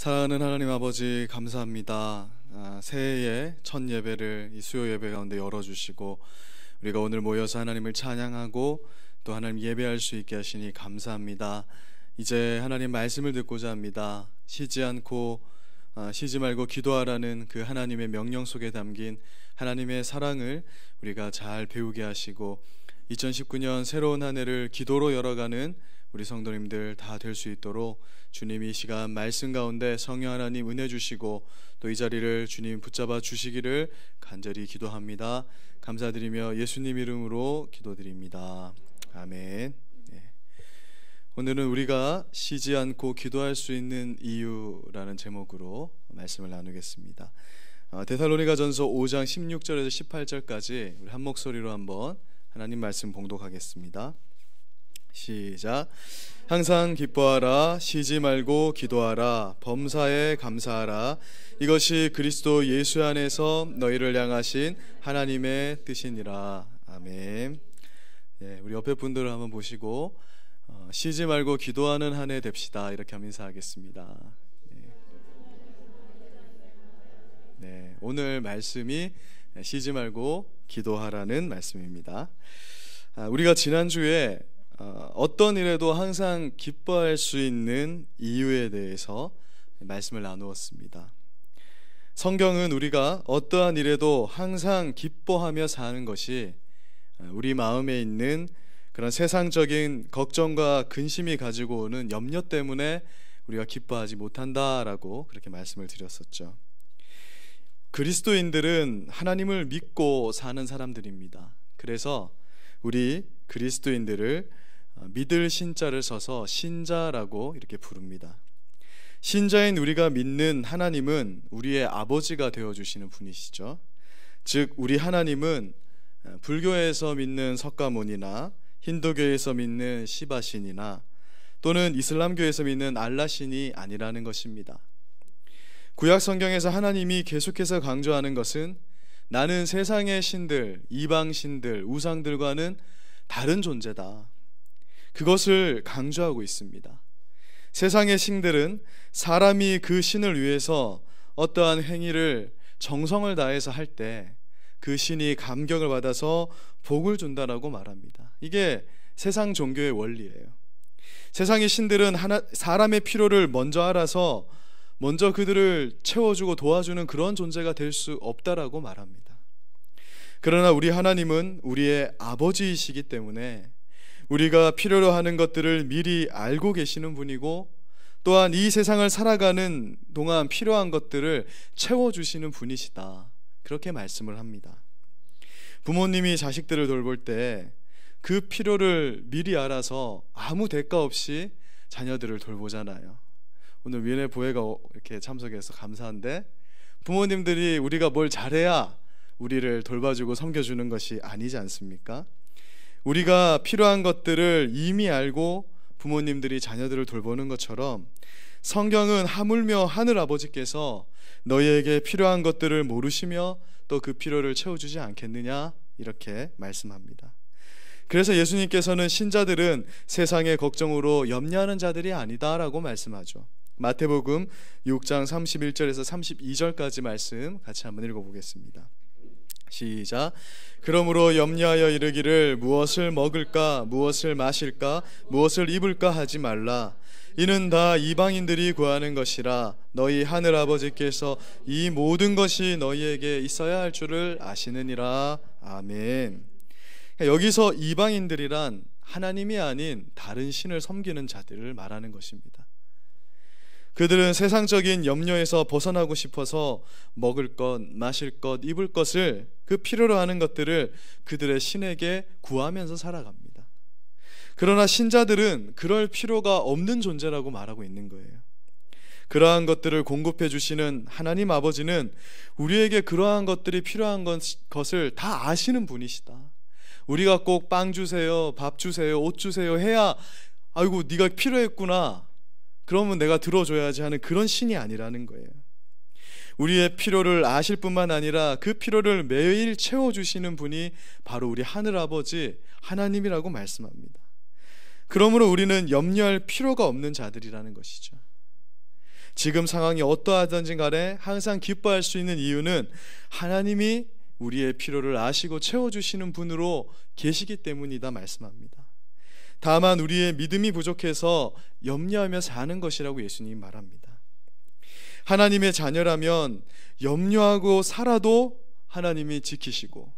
사랑하는 하나님 아버지, 감사합니다. 새해의 첫 예배를 이 수요 예배 가운데 열어주시고 우리가 오늘 모여서 하나님을 찬양하고 또 하나님 예배할 수 있게 하시니 감사합니다. 이제 하나님 말씀을 듣고자 합니다. 쉬지 말고 기도하라는 그 하나님의 명령 속에 담긴 하나님의 사랑을 우리가 잘 배우게 하시고 2019년 새로운 한 해를 기도로 열어가는 우리 성도님들 다 될 수 있도록 주님이 이 시간 말씀 가운데 성령 하나님 은혜 주시고 또 이 자리를 주님 붙잡아 주시기를 간절히 기도합니다. 감사드리며 예수님 이름으로 기도드립니다. 아멘. 오늘은 우리가 쉬지 않고 기도할 수 있는 이유라는 제목으로 말씀을 나누겠습니다. 데살로니가전서 5장 16절에서 18절까지 우리 한 목소리로 한번 하나님 말씀 봉독하겠습니다. 시작. 항상 기뻐하라, 쉬지 말고 기도하라, 범사에 감사하라. 이것이 그리스도 예수 안에서 너희를 향하신 하나님의 뜻이니라. 아멘. 우리 옆에 분들을 한번 보시고 쉬지 말고 기도하는 한 해 됩시다. 이렇게 하면 인사하겠습니다. 오늘 말씀이 쉬지 말고 기도하라는 말씀입니다. 우리가 지난주에 어떤 일에도 항상 기뻐할 수 있는 이유에 대해서 말씀을 나누었습니다. 성경은 우리가 어떠한 일에도 항상 기뻐하며 사는 것이 우리 마음에 있는 그런 세상적인 걱정과 근심이 가지고 오는 염려 때문에 우리가 기뻐하지 못한다라고 그렇게 말씀을 드렸었죠. 그리스도인들은 하나님을 믿고 사는 사람들입니다. 그래서 우리 그리스도인들을 믿을 신자를 써서 신자라고 이렇게 부릅니다. 신자인 우리가 믿는 하나님은 우리의 아버지가 되어주시는 분이시죠. 즉 우리 하나님은 불교에서 믿는 석가모니나 힌두교에서 믿는 시바신이나 또는 이슬람교에서 믿는 알라신이 아니라는 것입니다. 구약 성경에서 하나님이 계속해서 강조하는 것은 나는 세상의 신들, 이방 신들, 우상들과는 다른 존재다. 그것을 강조하고 있습니다. 세상의 신들은 사람이 그 신을 위해서 어떠한 행위를 정성을 다해서 할 때 그 신이 감격을 받아서 복을 준다라고 말합니다. 이게 세상 종교의 원리예요. 세상의 신들은 사람의 필요를 먼저 알아서 먼저 그들을 채워주고 도와주는 그런 존재가 될 수 없다라고 말합니다. 그러나 우리 하나님은 우리의 아버지이시기 때문에 우리가 필요로 하는 것들을 미리 알고 계시는 분이고 또한 이 세상을 살아가는 동안 필요한 것들을 채워주시는 분이시다. 그렇게 말씀을 합니다. 부모님이 자식들을 돌볼 때 그 필요를 미리 알아서 아무 대가 없이 자녀들을 돌보잖아요. 오늘 위원회 보혜가 이렇게 참석해서 감사한데 부모님들이 우리가 뭘 잘해야 우리를 돌봐주고 섬겨주는 것이 아니지 않습니까? 우리가 필요한 것들을 이미 알고 부모님들이 자녀들을 돌보는 것처럼 성경은 하물며 하늘아버지께서 너희에게 필요한 것들을 모르시며 또 그 필요를 채워주지 않겠느냐 이렇게 말씀합니다. 그래서 예수님께서는 신자들은 세상의 걱정으로 염려하는 자들이 아니다라고 말씀하죠. 마태복음 6장 31절에서 32절까지 말씀 같이 한번 읽어보겠습니다. 시작. 그러므로 염려하여 이르기를 무엇을 먹을까 무엇을 마실까 무엇을 입을까 하지 말라. 이는 다 이방인들이 구하는 것이라. 너희 하늘 아버지께서 이 모든 것이 너희에게 있어야 할 줄을 아시느니라. 아멘. 여기서 이방인들이란 하나님이 아닌 다른 신을 섬기는 자들을 말하는 것입니다. 그들은 세상적인 염려에서 벗어나고 싶어서 먹을 것, 마실 것, 입을 것을 그 필요로 하는 것들을 그들의 신에게 구하면서 살아갑니다. 그러나 신자들은 그럴 필요가 없는 존재라고 말하고 있는 거예요. 그러한 것들을 공급해 주시는 하나님 아버지는 우리에게 그러한 것들이 필요한 것을 다 아시는 분이시다. 우리가 꼭 빵 주세요, 밥 주세요, 옷 주세요 해야 아이고 네가 필요했구나 그러면 내가 들어줘야지 하는 그런 신이 아니라는 거예요. 우리의 필요를 아실 뿐만 아니라 그 필요를 매일 채워주시는 분이 바로 우리 하늘아버지 하나님이라고 말씀합니다. 그러므로 우리는 염려할 필요가 없는 자들이라는 것이죠. 지금 상황이 어떠하든지 간에 항상 기뻐할 수 있는 이유는 하나님이 우리의 필요를 아시고 채워주시는 분으로 계시기 때문이다 말씀합니다. 다만 우리의 믿음이 부족해서 염려하며 사는 것이라고 예수님이 말합니다. 하나님의 자녀라면 염려하고 살아도 하나님이 지키시고,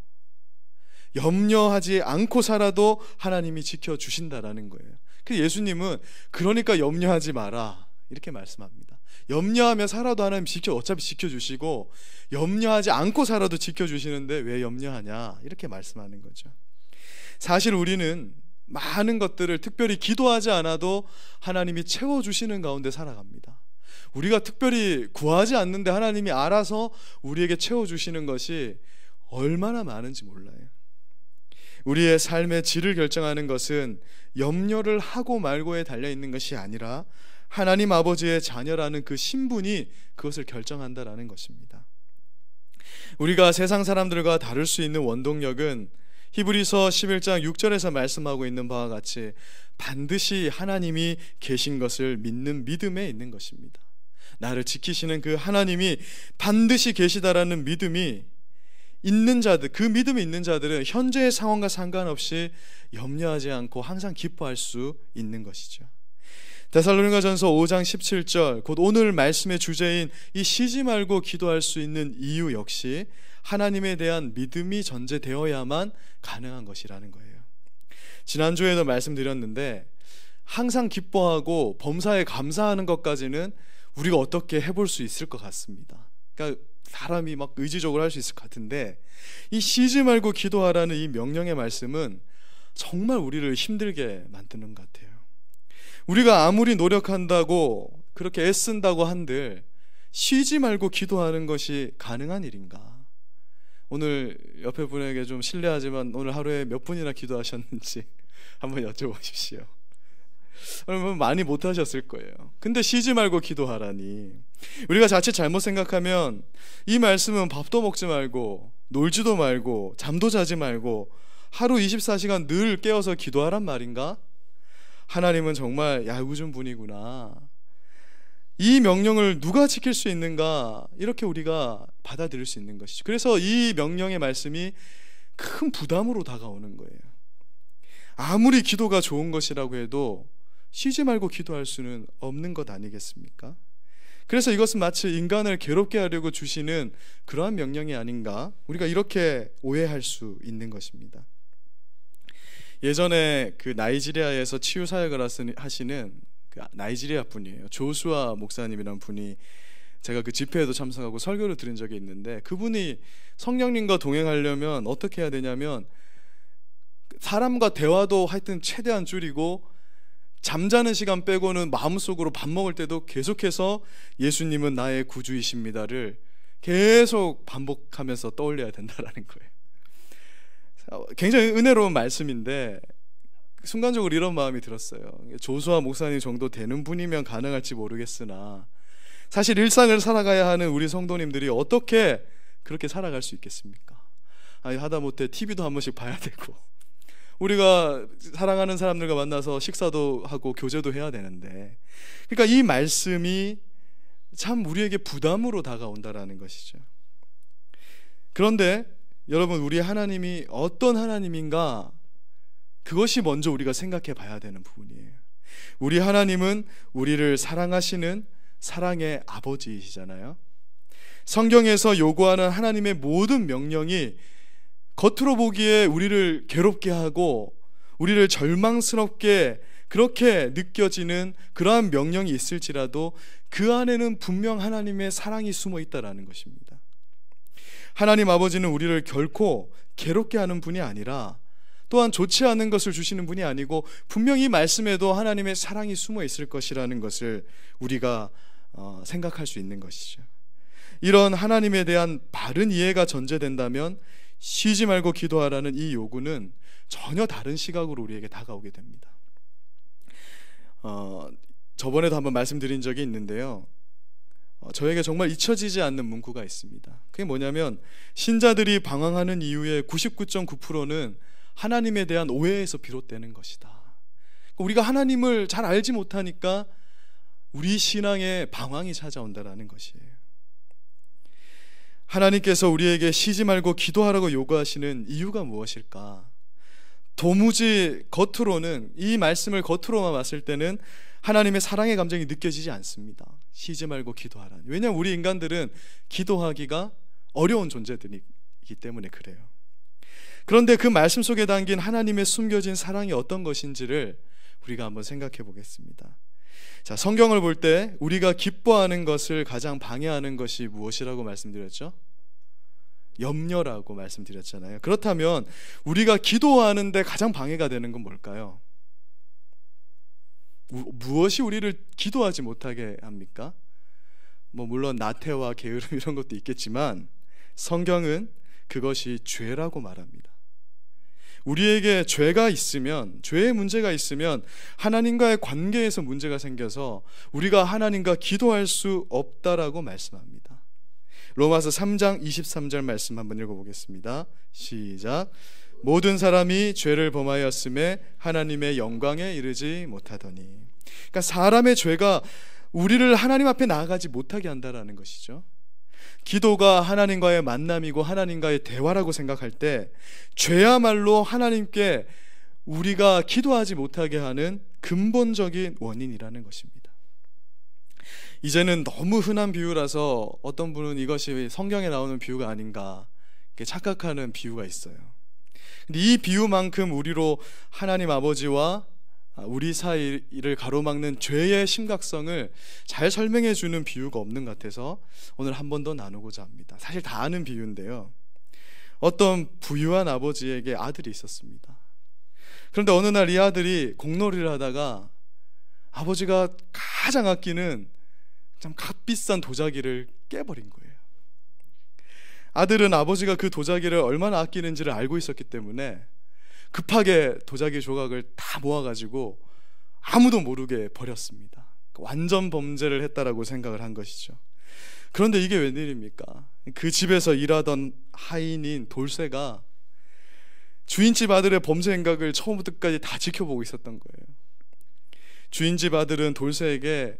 염려하지 않고 살아도 하나님이 지켜주신다라는 거예요. 그래서 예수님은 그러니까 염려하지 마라 이렇게 말씀합니다. 염려하며 살아도 하나님 어차피 지켜주시고, 염려하지 않고 살아도 지켜주시는데 왜 염려하냐 이렇게 말씀하는 거죠. 사실 우리는 많은 것들을 특별히 기도하지 않아도 하나님이 채워주시는 가운데 살아갑니다. 우리가 특별히 구하지 않는데 하나님이 알아서 우리에게 채워주시는 것이 얼마나 많은지 몰라요. 우리의 삶의 질을 결정하는 것은 염려를 하고 말고에 달려있는 것이 아니라 하나님 아버지의 자녀라는 그 신분이 그것을 결정한다라는 것입니다. 우리가 세상 사람들과 다를 수 있는 원동력은 히브리서 11장 6절에서 말씀하고 있는 바와 같이 반드시 하나님이 계신 것을 믿는 믿음에 있는 것입니다. 나를 지키시는 그 하나님이 반드시 계시다라는 믿음이 있는 자들, 그 믿음이 있는 자들은 현재의 상황과 상관없이 염려하지 않고 항상 기뻐할 수 있는 것이죠. 데살로니가전서 5장 17절, 곧 오늘 말씀의 주제인 이 쉬지 말고 기도할 수 있는 이유 역시 하나님에 대한 믿음이 전제되어야만 가능한 것이라는 거예요. 지난주에도 말씀드렸는데 항상 기뻐하고 범사에 감사하는 것까지는 우리가 어떻게 해볼 수 있을 것 같습니다. 그러니까 사람이 막 의지적으로 할 수 있을 것 같은데, 이 쉬지 말고 기도하라는 이 명령의 말씀은 정말 우리를 힘들게 만드는 것 같아요. 우리가 아무리 노력한다고 그렇게 애쓴다고 한들 쉬지 말고 기도하는 것이 가능한 일인가? 오늘 옆에 분에게 좀 실례하지만 오늘 하루에 몇 분이나 기도하셨는지 한번 여쭤보십시오. 여러분 많이 못하셨을 거예요. 근데 쉬지 말고 기도하라니, 우리가 자칫 잘못 생각하면 이 말씀은 밥도 먹지 말고 놀지도 말고 잠도 자지 말고 하루 24시간 늘 깨어서 기도하란 말인가? 하나님은 정말 야구준 분이구나, 이 명령을 누가 지킬 수 있는가, 이렇게 우리가 받아들일 수 있는 것이죠. 그래서 이 명령의 말씀이 큰 부담으로 다가오는 거예요. 아무리 기도가 좋은 것이라고 해도 쉬지 말고 기도할 수는 없는 것 아니겠습니까? 그래서 이것은 마치 인간을 괴롭게 하려고 주시는 그러한 명령이 아닌가, 우리가 이렇게 오해할 수 있는 것입니다. 예전에 그 나이지리아에서 치유 사역을 하시는 그 나이지리아 분이에요. 조수아 목사님이라는 분이, 제가 그 집회에도 참석하고 설교를 들은 적이 있는데, 그분이 성령님과 동행하려면 어떻게 해야 되냐면 사람과 대화도 하여튼 최대한 줄이고, 잠자는 시간 빼고는 마음속으로 밥 먹을 때도 계속해서 예수님은 나의 구주이십니다를 계속 반복하면서 떠올려야 된다라는 거예요. 굉장히 은혜로운 말씀인데 순간적으로 이런 마음이 들었어요. 조수아 목사님 정도 되는 분이면 가능할지 모르겠으나 사실 일상을 살아가야 하는 우리 성도님들이 어떻게 그렇게 살아갈 수 있겠습니까? 아니, 하다못해 TV도 한 번씩 봐야 되고, 우리가 사랑하는 사람들과 만나서 식사도 하고 교제도 해야 되는데, 그러니까 이 말씀이 참 우리에게 부담으로 다가온다라는 것이죠. 그런데 여러분, 우리 하나님이 어떤 하나님인가, 그것이 먼저 우리가 생각해 봐야 되는 부분이에요. 우리 하나님은 우리를 사랑하시는 사랑의 아버지이시잖아요. 성경에서 요구하는 하나님의 모든 명령이 겉으로 보기에 우리를 괴롭게 하고 우리를 절망스럽게 그렇게 느껴지는 그러한 명령이 있을지라도 그 안에는 분명 하나님의 사랑이 숨어 있다는 것입니다. 하나님 아버지는 우리를 결코 괴롭게 하는 분이 아니라, 또한 좋지 않은 것을 주시는 분이 아니고, 분명히 말씀에도 하나님의 사랑이 숨어 있을 것이라는 것을 우리가 생각할 수 있는 것이죠. 이런 하나님에 대한 바른 이해가 전제된다면 쉬지 말고 기도하라는 이 요구는 전혀 다른 시각으로 우리에게 다가오게 됩니다. 저번에도 한번 말씀드린 적이 있는데요, 저에게 정말 잊혀지지 않는 문구가 있습니다. 그게 뭐냐면, 신자들이 방황하는 이유의 99.9%는 하나님에 대한 오해에서 비롯되는 것이다. 우리가 하나님을 잘 알지 못하니까 우리 신앙에 방황이 찾아온다는 것이에요. 하나님께서 우리에게 쉬지 말고 기도하라고 요구하시는 이유가 무엇일까? 도무지 겉으로는, 이 말씀을 겉으로만 봤을 때는 하나님의 사랑의 감정이 느껴지지 않습니다. 쉬지 말고 기도하라. 왜냐하면 우리 인간들은 기도하기가 어려운 존재들이기 때문에 그래요. 그런데 그 말씀 속에 담긴 하나님의 숨겨진 사랑이 어떤 것인지를 우리가 한번 생각해 보겠습니다. 자, 성경을 볼 때 우리가 기뻐하는 것을 가장 방해하는 것이 무엇이라고 말씀드렸죠? 염려라고 말씀드렸잖아요. 그렇다면 우리가 기도하는데 가장 방해가 되는 건 뭘까요? 무엇이 우리를 기도하지 못하게 합니까? 물론 나태와 게으름 이런 것도 있겠지만 성경은 그것이 죄라고 말합니다. 우리에게 죄가 있으면, 죄의 문제가 있으면 하나님과의 관계에서 문제가 생겨서 우리가 하나님과 기도할 수 없다라고 말씀합니다. 로마서 3장 23절 말씀 한번 읽어보겠습니다. 시작. 모든 사람이 죄를 범하였음에 하나님의 영광에 이르지 못하더니. 그러니까 사람의 죄가 우리를 하나님 앞에 나아가지 못하게 한다라는 것이죠. 기도가 하나님과의 만남이고 하나님과의 대화라고 생각할 때 죄야말로 하나님께 우리가 기도하지 못하게 하는 근본적인 원인이라는 것입니다. 이제는 너무 흔한 비유라서 어떤 분은 이것이 성경에 나오는 비유가 아닌가 착각하는 비유가 있어요. 근데 이 비유만큼 우리로 하나님 아버지와 우리 사이를 가로막는 죄의 심각성을 잘 설명해 주는 비유가 없는 것 같아서 오늘 한 번 더 나누고자 합니다. 사실 다 아는 비유인데요. 어떤 부유한 아버지에게 아들이 있었습니다. 그런데 어느 날 이 아들이 공놀이를 하다가 아버지가 가장 아끼는 참 값비싼 도자기를 깨버린 거예요. 아들은 아버지가 그 도자기를 얼마나 아끼는지를 알고 있었기 때문에 급하게 도자기 조각을 다 모아가지고 아무도 모르게 버렸습니다. 완전 범죄를 했다라고 생각을 한 것이죠. 그런데 이게 웬일입니까? 그 집에서 일하던 하인인 돌쇠가 주인집 아들의 범죄 행각을 처음부터 끝까지 다 지켜보고 있었던 거예요. 주인집 아들은 돌쇠에게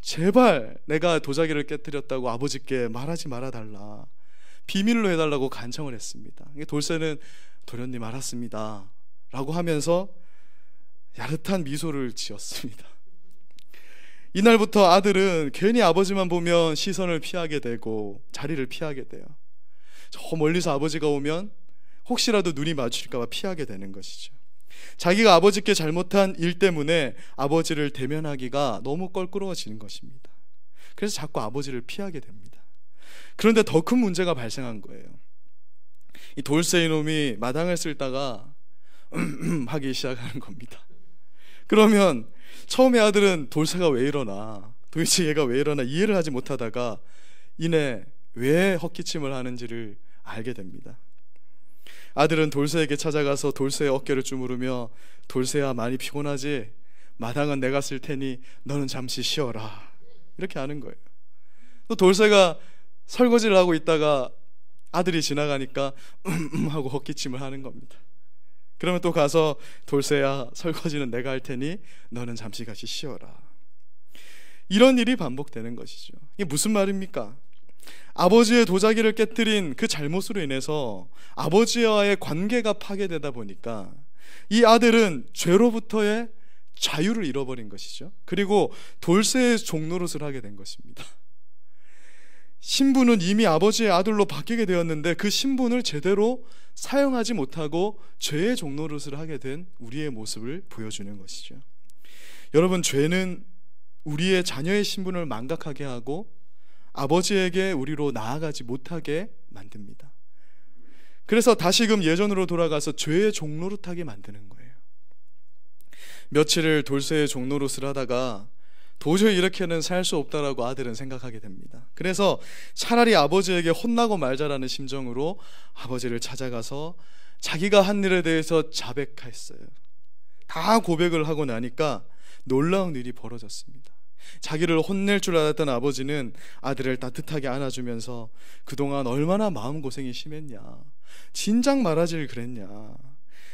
제발 내가 도자기를 깨뜨렸다고 아버지께 말하지 말아달라, 비밀로 해달라고 간청을 했습니다. 돌쇠는 도련님 알았습니다 라고 하면서 야릇한 미소를 지었습니다. 이날부터 아들은 괜히 아버지만 보면 시선을 피하게 되고 자리를 피하게 돼요. 저 멀리서 아버지가 오면 혹시라도 눈이 마주칠까 봐 피하게 되는 것이죠. 자기가 아버지께 잘못한 일 때문에 아버지를 대면하기가 너무 껄끄러워지는 것입니다. 그래서 자꾸 아버지를 피하게 됩니다. 그런데 더 큰 문제가 발생한 거예요. 이 돌쇠 이놈이 마당을 쓸다가 하기 시작하는 겁니다. 그러면 처음에 아들은 돌쇠가 왜 이러나, 도대체 얘가 왜 이러나 이해를 하지 못하다가 이내 왜 헛기침을 하는지를 알게 됩니다. 아들은 돌쇠에게 찾아가서 돌쇠의 어깨를 주무르며 돌쇠야 많이 피곤하지? 마당은 내가 쓸 테니 너는 잠시 쉬어라, 이렇게 하는 거예요. 또 돌쇠가 설거지를 하고 있다가 아들이 지나가니까 하고 헛기침을 하는 겁니다. 그러면 또 가서 돌쇠야 설거지는 내가 할 테니 너는 잠시 같이 쉬어라. 이런 일이 반복되는 것이죠. 이게 무슨 말입니까? 아버지의 도자기를 깨뜨린 그 잘못으로 인해서 아버지와의 관계가 파괴되다 보니까 이 아들은 죄로부터의 자유를 잃어버린 것이죠. 그리고 돌쇠의 종노릇을 하게 된 것입니다. 신분은 이미 아버지의 아들로 바뀌게 되었는데 그 신분을 제대로 사용하지 못하고 죄의 종노릇을 하게 된 우리의 모습을 보여주는 것이죠. 여러분, 죄는 우리의 자녀의 신분을 망각하게 하고 아버지에게 우리로 나아가지 못하게 만듭니다. 그래서 다시금 예전으로 돌아가서 죄의 종노릇하게 만드는 거예요. 며칠을 돌쇠의 종노릇을 하다가 도저히 이렇게는 살 수 없다라고 아들은 생각하게 됩니다. 그래서 차라리 아버지에게 혼나고 말자라는 심정으로 아버지를 찾아가서 자기가 한 일에 대해서 자백했어요. 다 고백을 하고 나니까 놀라운 일이 벌어졌습니다. 자기를 혼낼 줄 알았던 아버지는 아들을 따뜻하게 안아주면서 그동안 얼마나 마음고생이 심했냐, 진작 말하질 그랬냐,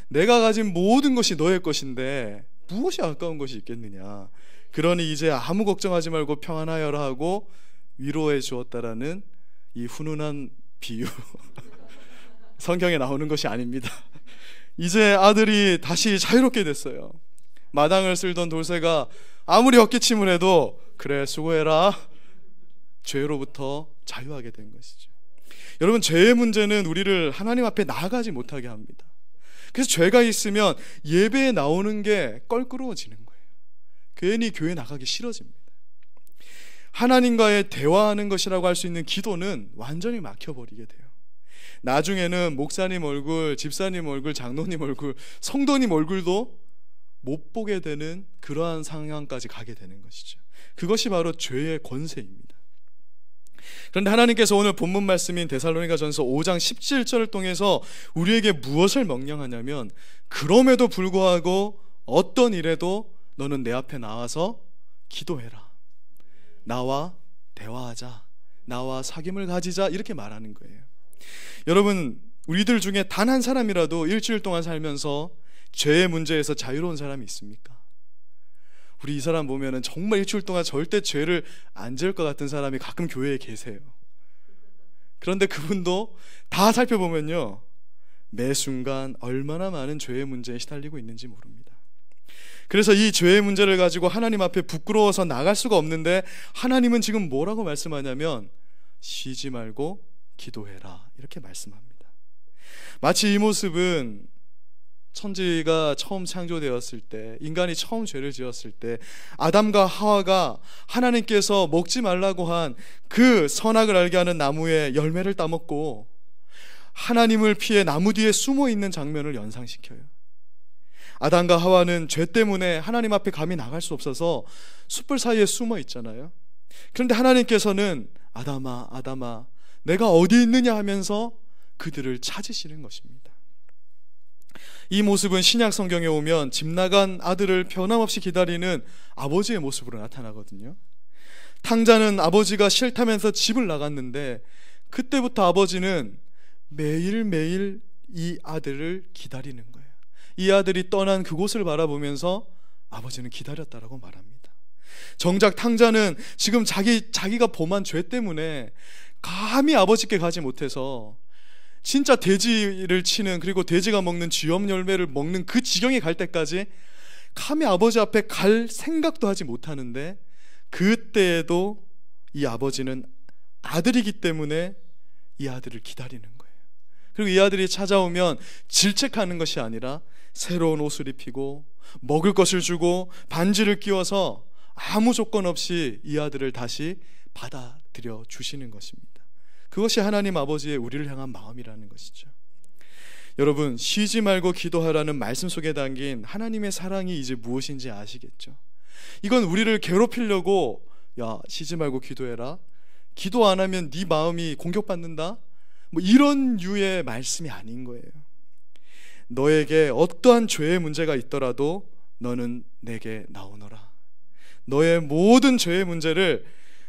내가 가진 모든 것이 너의 것인데 무엇이 아까운 것이 있겠느냐, 그러니 이제 아무 걱정하지 말고 평안하여라 하고 위로해 주었다라는 이 훈훈한 비유 성경에 나오는 것이 아닙니다. 이제 아들이 다시 자유롭게 됐어요. 마당을 쓸던 돌쇠가 아무리 헛기침을 해도 그래 수고해라, 죄로부터 자유하게 된 것이죠. 여러분, 죄의 문제는 우리를 하나님 앞에 나아가지 못하게 합니다. 그래서 죄가 있으면 예배에 나오는 게 껄끄러워지는 거예요. 괜히 교회 나가기 싫어집니다. 하나님과의 대화하는 것이라고 할 수 있는 기도는 완전히 막혀버리게 돼요. 나중에는 목사님 얼굴, 집사님 얼굴, 장로님 얼굴, 성도님 얼굴도 못 보게 되는 그러한 상황까지 가게 되는 것이죠. 그것이 바로 죄의 권세입니다. 그런데 하나님께서 오늘 본문 말씀인 데살로니가전서 5장 17절을 통해서 우리에게 무엇을 명령하냐면, 그럼에도 불구하고 어떤 일에도 너는 내 앞에 나와서 기도해라, 나와 대화하자, 나와 사귐을 가지자, 이렇게 말하는 거예요. 여러분, 우리들 중에 단 한 사람이라도 일주일 동안 살면서 죄의 문제에서 자유로운 사람이 있습니까? 우리 이 사람 보면은 정말 일주일 동안 절대 죄를 안 지을 것 같은 사람이 가끔 교회에 계세요. 그런데 그분도 다 살펴보면요, 매 순간 얼마나 많은 죄의 문제에 시달리고 있는지 모릅니다. 그래서 이 죄의 문제를 가지고 하나님 앞에 부끄러워서 나갈 수가 없는데, 하나님은 지금 뭐라고 말씀하냐면 쉬지 말고 기도해라, 이렇게 말씀합니다. 마치 이 모습은 천지가 처음 창조되었을 때, 인간이 처음 죄를 지었을 때 아담과 하와가 하나님께서 먹지 말라고 한 그 선악을 알게 하는 나무의 열매를 따먹고 하나님을 피해 나무 뒤에 숨어 있는 장면을 연상시켜요. 아담과 하와는 죄 때문에 하나님 앞에 감히 나갈 수 없어서 숯불 사이에 숨어 있잖아요. 그런데 하나님께서는 아담아, 아담아, 내가 어디 있느냐 하면서 그들을 찾으시는 것입니다. 이 모습은 신약 성경에 오면 집 나간 아들을 변함없이 기다리는 아버지의 모습으로 나타나거든요. 탕자는 아버지가 싫다면서 집을 나갔는데, 그때부터 아버지는 매일매일 이 아들을 기다리는 거예요. 이 아들이 떠난 그곳을 바라보면서 아버지는 기다렸다라고 말합니다. 정작 탕자는 지금 자기가 범한 죄 때문에 감히 아버지께 가지 못해서 진짜 돼지를 치는, 그리고 돼지가 먹는 쥐염 열매를 먹는 그 지경에 갈 때까지 감히 아버지 앞에 갈 생각도 하지 못하는데, 그때에도 이 아버지는 아들이기 때문에 이 아들을 기다리는 거예요. 그리고 이 아들이 찾아오면 질책하는 것이 아니라 새로운 옷을 입히고 먹을 것을 주고 반지를 끼워서 아무 조건 없이 이 아들을 다시 받아들여 주시는 것입니다. 그것이 하나님 아버지의 우리를 향한 마음이라는 것이죠. 여러분, 쉬지 말고 기도하라는 말씀 속에 담긴 하나님의 사랑이 이제 무엇인지 아시겠죠? 이건 우리를 괴롭히려고, 야, 쉬지 말고 기도해라, 기도 안 하면 네 마음이 공격받는다, 뭐 이런 유의 말씀이 아닌 거예요. 너에게 어떠한 죄의 문제가 있더라도 너는 내게 나오너라. 너의 모든 죄의 문제를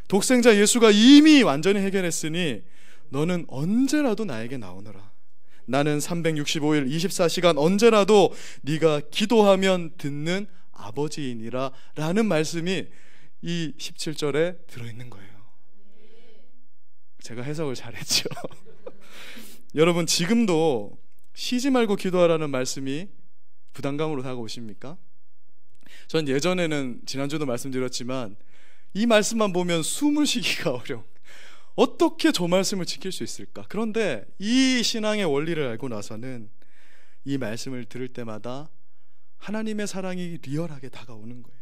독생자 예수가 이미 완전히 해결했으니 너는 언제라도 나에게 나오너라. 나는 365일 24시간 언제라도 네가 기도하면 듣는 아버지이니라 라는 말씀이 이 17절에 들어있는 거예요. 제가 해석을 잘했죠. 여러분, 지금도 쉬지 말고 기도하라는 말씀이 부담감으로 다가오십니까? 전 예전에는, 지난주도 말씀드렸지만, 이 말씀만 보면 숨을 쉬기가 어려워. 어떻게 저 말씀을 지킬 수 있을까? 그런데 이 신앙의 원리를 알고 나서는 이 말씀을 들을 때마다 하나님의 사랑이 리얼하게 다가오는 거예요.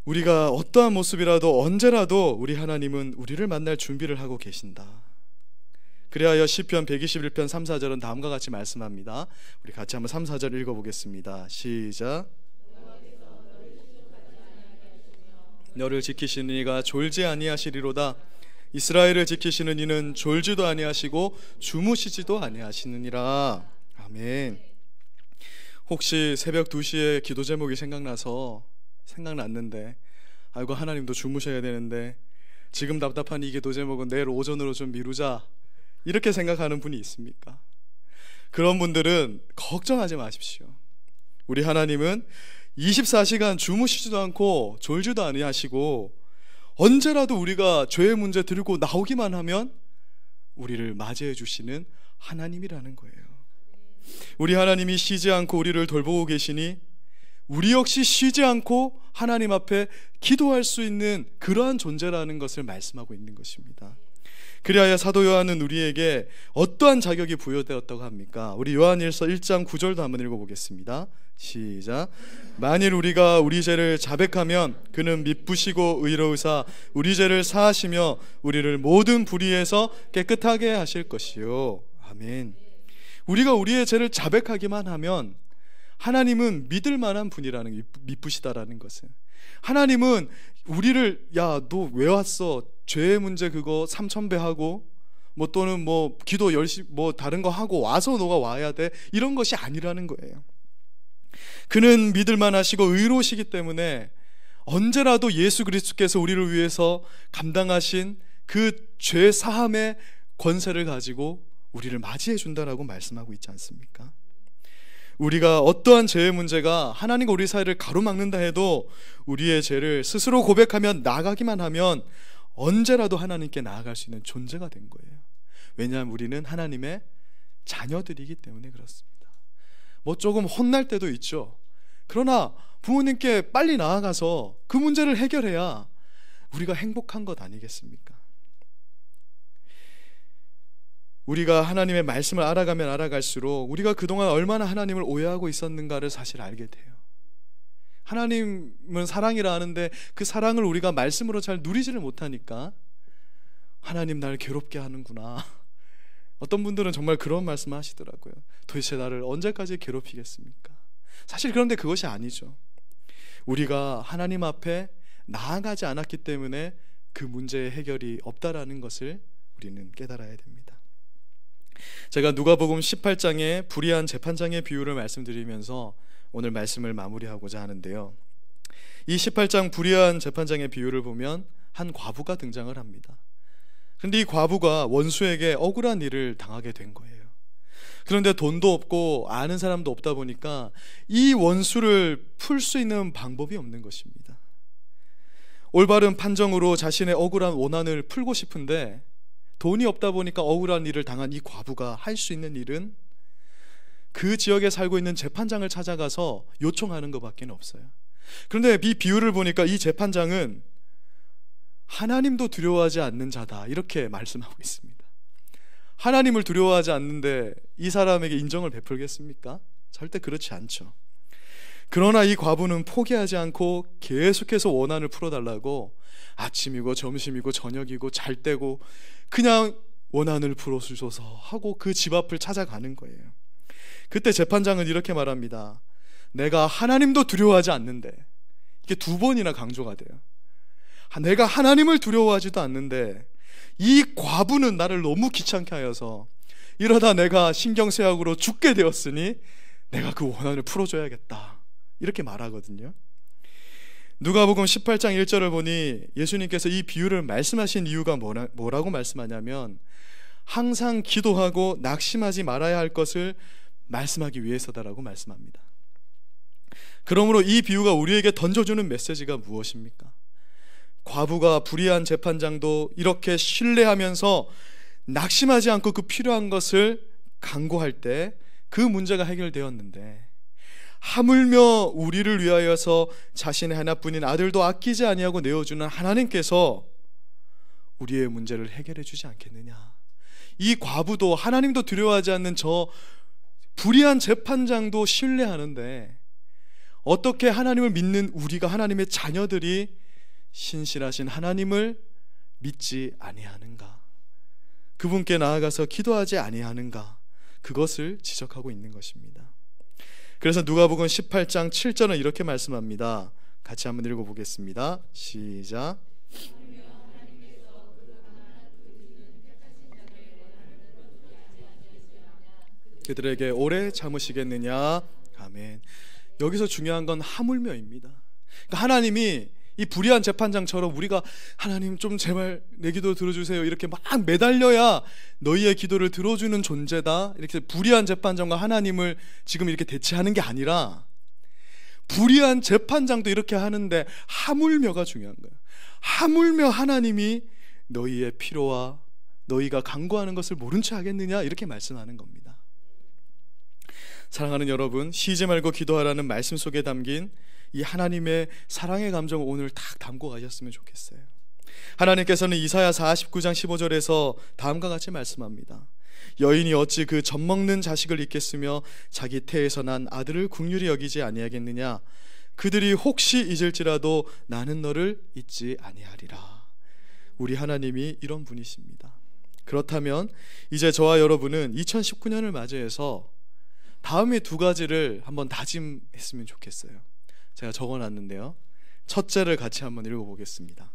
우리가 어떠한 모습이라도 언제라도 우리 하나님은 우리를 만날 준비를 하고 계신다. 그리하여 시편 121편 3, 4절은 다음과 같이 말씀합니다. 우리 같이 한번 3, 4절 읽어보겠습니다. 시작. 너를 지키시는 이가 졸지 아니하시리로다. 이스라엘을 지키시는 이는 졸지도 아니하시고 주무시지도 아니하시느니라. 아멘. 혹시 새벽 2시에 기도 제목이 생각났는데, 아이고 하나님도 주무셔야 되는데 지금 답답한 이 기도 제목은 내일 오전으로 좀 미루자, 이렇게 생각하는 분이 있습니까? 그런 분들은 걱정하지 마십시오. 우리 하나님은 24시간 주무시지도 않고 졸지도 아니하시고 언제라도 우리가 죄의 문제 들고 나오기만 하면 우리를 맞이해 주시는 하나님이라는 거예요. 우리 하나님이 쉬지 않고 우리를 돌보고 계시니 우리 역시 쉬지 않고 하나님 앞에 기도할 수 있는 그러한 존재라는 것을 말씀하고 있는 것입니다. 그리하여 사도 요한은 우리에게 어떠한 자격이 부여되었다고 합니까? 우리 요한일서 1장 9절도 한번 읽어보겠습니다. 시작. 만일 우리가 우리 죄를 자백하면 그는 미쁘시고 의로우사 우리 죄를 사하시며 우리를 모든 불의에서 깨끗하게 하실 것이요. 아멘. 우리가 우리의 죄를 자백하기만 하면 하나님은 믿을 만한 분이라는, 미쁘시다라는 것은, 하나님은 우리를 야, 너 왜 왔어? 죄의 문제 그거 3000배 하고 뭐 또는 뭐 기도 열심히 뭐 다른 거 하고 와서 너가 와야 돼, 이런 것이 아니라는 거예요. 그는 믿을 만하시고 의로우시기 때문에 언제라도 예수 그리스도께서 우리를 위해서 감당하신 그 죄 사함의 권세를 가지고 우리를 맞이해 준다라고 말씀하고 있지 않습니까? 우리가 어떠한 죄의 문제가 하나님과 우리 사이를 가로막는다 해도 우리의 죄를 스스로 고백하며 나아가기만 하면 언제라도 하나님께 나아갈 수 있는 존재가 된 거예요. 왜냐하면 우리는 하나님의 자녀들이기 때문에 그렇습니다. 뭐 조금 혼날 때도 있죠. 그러나 부모님께 빨리 나아가서 그 문제를 해결해야 우리가 행복한 것 아니겠습니까? 우리가 하나님의 말씀을 알아가면 알아갈수록 우리가 그동안 얼마나 하나님을 오해하고 있었는가를 사실 알게 돼요. 하나님은 사랑이라 하는데 그 사랑을 우리가 말씀으로 잘 누리지를 못하니까 하나님 날 괴롭게 하는구나. 어떤 분들은 정말 그런 말씀 하시더라고요. 도대체 나를 언제까지 괴롭히겠습니까? 사실 그런데 그것이 아니죠. 우리가 하나님 앞에 나아가지 않았기 때문에 그 문제의 해결이 없다라는 것을 우리는 깨달아야 됩니다. 제가 누가복음 18장의 불의한 재판장의 비유를 말씀드리면서 오늘 말씀을 마무리하고자 하는데요, 이 18장 불의한 재판장의 비유를 보면 한 과부가 등장을 합니다. 그런데 이 과부가 원수에게 억울한 일을 당하게 된 거예요. 그런데 돈도 없고 아는 사람도 없다 보니까 이 원수를 풀 수 있는 방법이 없는 것입니다. 올바른 판정으로 자신의 억울한 원한을 풀고 싶은데 돈이 없다 보니까 억울한 일을 당한 이 과부가 할 수 있는 일은 그 지역에 살고 있는 재판장을 찾아가서 요청하는 것밖에 없어요. 그런데 이 비유를 보니까 이 재판장은 하나님도 두려워하지 않는 자다, 이렇게 말씀하고 있습니다. 하나님을 두려워하지 않는데 이 사람에게 인정을 베풀겠습니까? 절대 그렇지 않죠. 그러나 이 과부는 포기하지 않고 계속해서 원한을 풀어달라고 아침이고 점심이고 저녁이고 잘 때고 그냥 원한을 풀어주소서 하고 그 집 앞을 찾아가는 거예요. 그때 재판장은 이렇게 말합니다. 내가 하나님도 두려워하지 않는데, 이게 2번이나 강조가 돼요. 내가 하나님을 두려워하지도 않는데 이 과부는 나를 너무 귀찮게 하여서 이러다 내가 신경쇠약으로 죽게 되었으니 내가 그 원한을 풀어줘야겠다, 이렇게 말하거든요. 누가복음 18장 1절을 보니 예수님께서 이 비유를 말씀하신 이유가 뭐라고 말씀하냐면 항상 기도하고 낙심하지 말아야 할 것을 말씀하기 위해서다라고 말씀합니다. 그러므로 이 비유가 우리에게 던져주는 메시지가 무엇입니까? 과부가 불의한 재판장도 이렇게 신뢰하면서 낙심하지 않고 그 필요한 것을 강구할 때 그 문제가 해결되었는데, 하물며 우리를 위하여서 자신의 하나뿐인 아들도 아끼지 아니하고 내어주는 하나님께서 우리의 문제를 해결해 주지 않겠느냐. 이 과부도 하나님도 두려워하지 않는 저 불의한 재판장도 신뢰하는데 어떻게 하나님을 믿는 우리가, 하나님의 자녀들이 신실하신 하나님을 믿지 아니하는가, 그분께 나아가서 기도하지 아니하는가, 그것을 지적하고 있는 것입니다. 그래서 누가복음 18장 7절은 이렇게 말씀합니다. 같이 한번 읽어보겠습니다. 시작. 그들에게 오래 참으시겠느냐. 아멘. 여기서 중요한 건 하물며입니다. 그러니까 하나님이 이 불의한 재판장처럼 우리가 하나님 좀 제발 내 기도 들어주세요 이렇게 막 매달려야 너희의 기도를 들어주는 존재다, 이렇게 불의한 재판장과 하나님을 지금 이렇게 대치하는 게 아니라 불의한 재판장도 이렇게 하는데 하물며가 중요한 거예요. 하물며 하나님이 너희의 필요와 너희가 간구하는 것을 모른 채 하겠느냐, 이렇게 말씀하는 겁니다. 사랑하는 여러분, 쉬지 말고 기도하라는 말씀 속에 담긴 이 하나님의 사랑의 감정을 오늘 딱 담고 가셨으면 좋겠어요. 하나님께서는 이사야 49장 15절에서 다음과 같이 말씀합니다. 여인이 어찌 그 젖먹는 자식을 잊겠으며 자기 태에서 난 아들을 긍휼히 여기지 아니하겠느냐. 그들이 혹시 잊을지라도 나는 너를 잊지 아니하리라. 우리 하나님이 이런 분이십니다. 그렇다면 이제 저와 여러분은 2019년을 맞이해서 다음에 두 가지를 한번 다짐했으면 좋겠어요. 제가 적어놨는데요, 첫째를 같이 한번 읽어보겠습니다.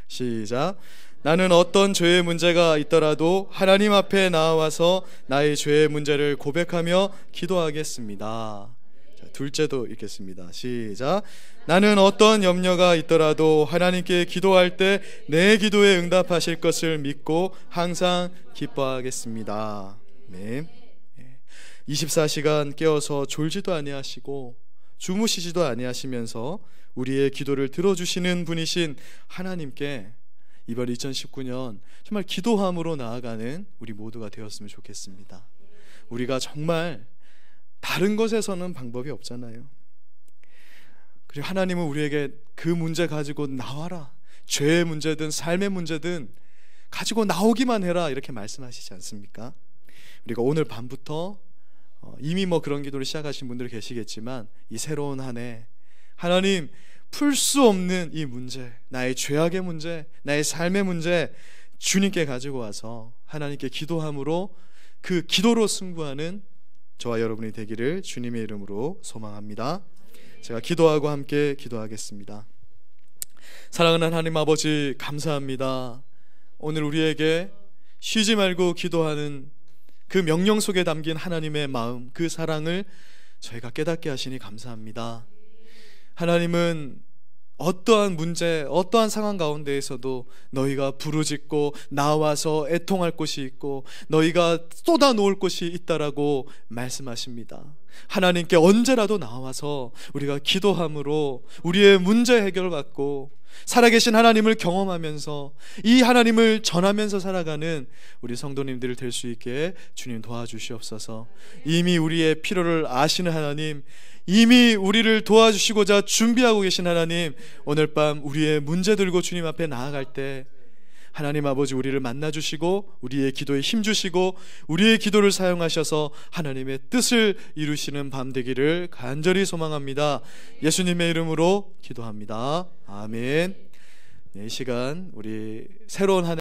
시작. 나는 어떤 죄의 문제가 있더라도 하나님 앞에 나와서 나의 죄의 문제를 고백하며 기도하겠습니다. 자, 둘째도 읽겠습니다. 시작. 나는 어떤 염려가 있더라도 하나님께 기도할 때 내 기도에 응답하실 것을 믿고 항상 기뻐하겠습니다. 네. 24시간 깨어서 졸지도 아니하시고 주무시지도 아니하시면서 우리의 기도를 들어주시는 분이신 하나님께 이번 2019년 정말 기도함으로 나아가는 우리 모두가 되었으면 좋겠습니다. 우리가 정말 다른 것에서는 방법이 없잖아요. 그리고 하나님은 우리에게 그 문제 가지고 나와라, 죄의 문제든 삶의 문제든 가지고 나오기만 해라, 이렇게 말씀하시지 않습니까? 우리가 오늘 밤부터 이미 그런 기도를 시작하신 분들 계시겠지만 이 새로운 한 해 하나님, 풀 수 없는 이 문제, 나의 죄악의 문제, 나의 삶의 문제 주님께 가지고 와서 하나님께 기도함으로 그 기도로 승부하는 저와 여러분이 되기를 주님의 이름으로 소망합니다. 제가 기도하고 함께 기도하겠습니다. 사랑하는 하나님 아버지, 감사합니다. 오늘 우리에게 쉬지 말고 기도하는 그 명령 속에 담긴 하나님의 마음, 그 사랑을 저희가 깨닫게 하시니 감사합니다. 하나님은 어떠한 문제, 어떠한 상황 가운데에서도 너희가 부르짖고 나와서 애통할 곳이 있고 너희가 쏟아놓을 곳이 있다라고 말씀하십니다. 하나님께 언제라도 나와서 우리가 기도함으로 우리의 문제 해결을 받고 살아계신 하나님을 경험하면서 이 하나님을 전하면서 살아가는 우리 성도님들이 될 수 있게 주님 도와주시옵소서. 이미 우리의 필요를 아시는 하나님, 이미 우리를 도와주시고자 준비하고 계신 하나님, 오늘 밤 우리의 문제 들고 주님 앞에 나아갈 때 하나님 아버지 우리를 만나주시고 우리의 기도에 힘주시고 우리의 기도를 사용하셔서 하나님의 뜻을 이루시는 밤 되기를 간절히 소망합니다. 예수님의 이름으로 기도합니다. 아멘. 이 시간 우리 새로운 한 해